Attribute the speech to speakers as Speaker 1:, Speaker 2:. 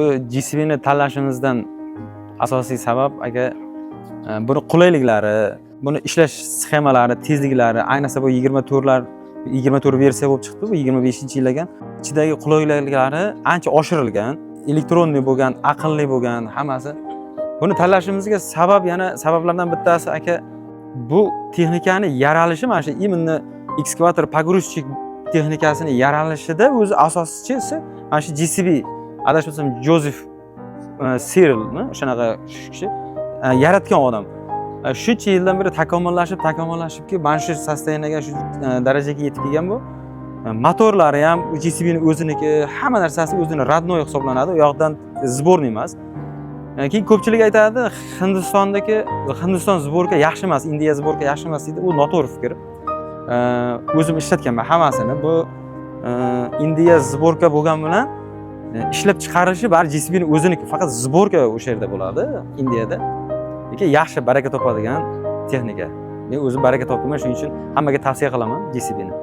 Speaker 1: bu GCB'ni tanlashimizdan asosiy sabab buni qulayliklari, buni ishlash sxemalari, tezliklari, ayniqsa bu 24 versiya bo'lib chiqdi, bu 25-yillarga. Ichidagi qulayliklari ancha oshirilgan, elektronniy bo'lgan, aqlli bo'lgan, hammasi. Buni tanlashimizga sabablardan bittasi bu texnikani yaralishi, mana shu именно ekskavator pogrushchik texnikasini yaralishida o'zi asoschisi mana shu GCB, adashmasam Jozef Sirilni shunaqa kishi yaratgan odam. Shuncha yildan beri takomillashibki, mana shu sostoyaniyaga, shu darajaga yetib kelgan bu. Motorlari ham GCB'ni o'ziniki, hamma narsasi o'zini radnoy hisoblanadi, u yoqdan sborniy emas. Keyin ko'pchilik aytadi, Hindiston zborka yaxshi emas, Indiya zborka yaxshi emas deydi. U noto'g'ri fikr. O'zim ishlatganman hammasini. Bu Indiya zborka bo'lgan bilan ishlab chiqarishi bari GCB'ni o'ziniki, faqat zborka o'sha yerda bo'ladi, Indiyada. Lekin yaxshi baraka topadigan texnika. Men o'zim baraka topdim, shuning uchun hammaga tavsiya qilaman GCB'ni.